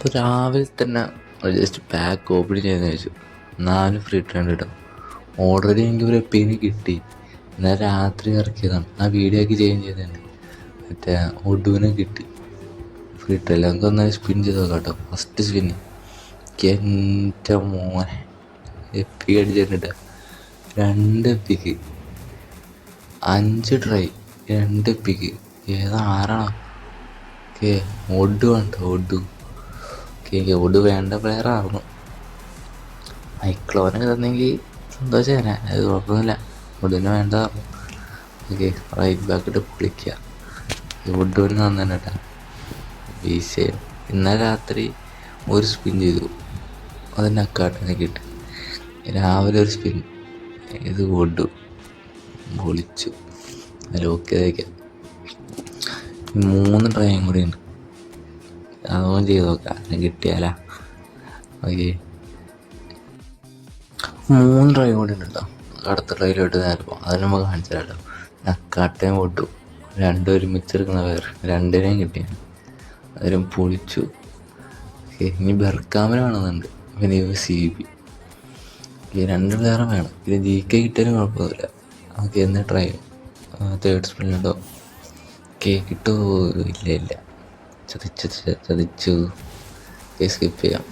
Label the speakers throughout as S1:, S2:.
S1: അപ്പോൾ രാവിലെ തന്നെ ജസ്റ്റ് പാക്ക് ഓപ്പൺ ചെയ്തെന്ന് വെച്ചു. 4 ഫ്രീ ട്രെൻഡ് കിട്ടും. ഓൾറെഡി എനിക്ക് ഒരു എപ്പിന് കിട്ടി. എന്നാൽ രാത്രി ഇറക്കിയതാണ്. ആ വീഡിയോ ഒക്കെ ചേഞ്ച് ചെയ്തതാണ്. മറ്റേ ഒടുവിനെ കിട്ടി ഫ്രീ ട്രെയിൽ. നമുക്ക് ഒന്നാലും സ്പിൻ ചെയ്ത് നോക്കാം കേട്ടോ. ഫസ്റ്റ് സ്പിന്ന് എൻ്റെ മോനെ എപ്പി അടിച്ചിട്ടുണ്ട്. 2 എപ്പിക്ക് 5 ട്രൈ 2 എപ്പിക്ക്. ഏതാ ആരാണോ? ഓക്കെ ഒഡു വേണ്ട ഒഡു. ഓക്കെ ഒഡു വേണ്ട പ്ലെയർ ആയിരുന്നു. മൈക്ലോനൊക്കെ തന്നെങ്കിൽ സന്തോഷമാണ്. അത് കുഴപ്പമൊന്നുമില്ല. ഒടുവിന് വേണ്ട. ഓക്കെ റൈറ്റ് ബാക്ക് ഇട്ട് പൊളിക്കുക. ഒടുവിന് തന്നെ കേട്ടോ വീശയും. ഇന്നലെ രാത്രി ഒരു സ്പിൻ ചെയ്തു. അതിന് അക്കാട്ടിനെ കിട്ടി. രാവിലെ ഒരു സ്പിൻ ഇത് ഒഡു പൊളിച്ചു. അതിൽ ഓക്കെ വയ്ക്കാം. 3 ട്രൈയും കൂടി ഉണ്ട്. അതൊന്നും ചെയ്ത് നോക്കാം. അതിന് കിട്ടിയാലാ. ഓക്കെ 3 ട്രൈ കൂടി ഉണ്ട് കേട്ടോ. അടുത്ത ട്രൈയിലോട്ട് നേരെ പോകാം. അതിന് നമുക്ക് കാണിച്ചു തരാമല്ലോ. നക്കാട്ടയും ഒട്ടു 2 ഒരുമിച്ചെടുക്കുന്ന പേര് 2നെയും കിട്ടിയാണ്. അതിലും പൊളിച്ചു. ഓക്കെ ഇനി ബെർക്കാമിന് വേണമെന്നുണ്ട്. പിന്നെ CB ഈ 2 പ്ലെയറും വേണം. പിന്നെ GK കിട്ടിയാലും കുഴപ്പമൊന്നുമില്ല. ഓക്കെ എന്നാ ട്രൈ തേർഡ് സ്പിന്നിലുണ്ടോ? കിട്ടുമോ? ഇല്ല ചതിച്ചു. സ്കിപ്പ് ചെയ്യാം.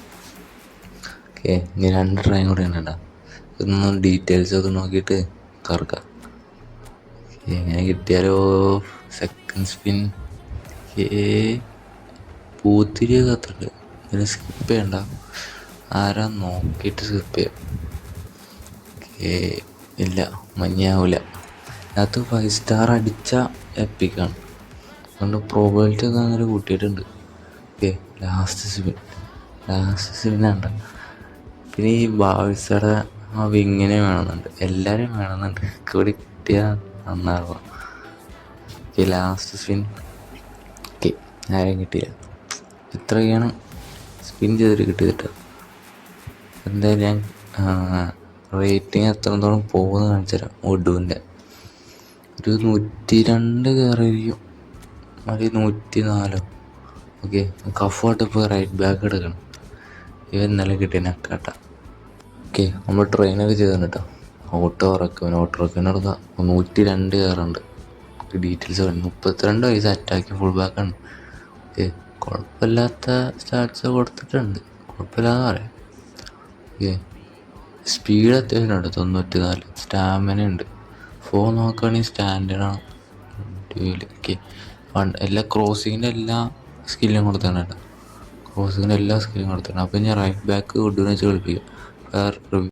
S1: ഓക്കെ ഇനി 2 ട്രൈയും കൂടെ ഉണ്ട്. ഇതൊന്നും ഡീറ്റെയിൽസ് ഒക്കെ നോക്കിയിട്ട് കറക്കാം. എങ്ങനെ കിട്ടിയാലോ. സെക്കൻഡ് സ്പിൻ പൂത്തിരി കത്തുണ്ട്. ഇതിന് സ്കിപ്പ് ചെയ്യണ്ട. ആരാ നോക്കിയിട്ട് സ്കിപ്പ് ചെയ്യാം. ഇല്ല മഞ്ഞാവില്ല. അതിനകത്ത് 5 സ്റ്റാർ അടിച്ച എപ്പിക്കാണ്. അതുകൊണ്ട് പ്രോബിലിറ്റി ഒക്കെ അങ്ങനെ കൂട്ടിയിട്ടുണ്ട്. ഓക്കെ ലാസ്റ്റ് സ്പിന്നുണ്ട്. പിന്നെ ഈ ബാവിസയുടെ ആ വിങ്ങിനെ വേണമെന്നുണ്ട്. എല്ലാവരും വേണമെന്നുണ്ട്. കൂടി കിട്ടിയാൽ നന്നാവുക. Okay last spin. ഓക്കെ ആരെയും കിട്ടിയില്ല. ഇത്രയൊക്കെയാണ് സ്പിൻ ചെയ്തിട്ട് കിട്ടിയിട്ട്. എന്തായാലും ഞാൻ റേറ്റിംഗ് എത്രത്തോളം പോകുമെന്ന് കാണിച്ചു തരാം. ഒഡുവിൻ്റെ ഒരു 102 കയറിയിരിക്കും. അത് 104. ഓക്കെ കഫോട്ട് ഇപ്പോൾ റൈറ്റ് ബാക്ക് എടുക്കണം. ഇവൻ ഇന്നലെ കിട്ടിയ നക്കാട്ട. ഓക്കെ നമ്മൾ ട്രെയിനൊക്കെ ചെയ്തിട്ടുണ്ട് കേട്ടോ. ഓട്ടോ റെക്കവൻ എടുക്കാം. 102 കയറുണ്ട്. ഡീറ്റെയിൽസ് വേണം. 32 വയസ്സ് അറ്റാക്ക് ഫുൾ ബാക്കാണ്. ഓക്കെ കുഴപ്പമില്ലാത്ത സ്റ്റാറ്റ്സ് കൊടുത്തിട്ടുണ്ട്. കുഴപ്പമില്ലാതെ പറയാം. ഓക്കെ സ്പീഡ് അത്യാവശ്യം ഉണ്ട്. 94. സ്റ്റാമിന ഉണ്ട്. ഫോൺ നോക്കുകയാണെങ്കിൽ സ്റ്റാൻഡേർഡാണ്. ഓക്കെ എല്ലാ ക്രോസിങ്ങിൻ്റെ എല്ലാ സ്കില്ലും കൊടുത്താണ് കേട്ടോ. ക്രോസിങ്ങിൻ്റെ എല്ലാ സ്കില്ലും കൊടുത്താണ്. അപ്പോൾ ഞാൻ റൈറ്റ് ബാക്ക് ഒടുവിനെ വെച്ച് കളിപ്പിക്കും. വേറെ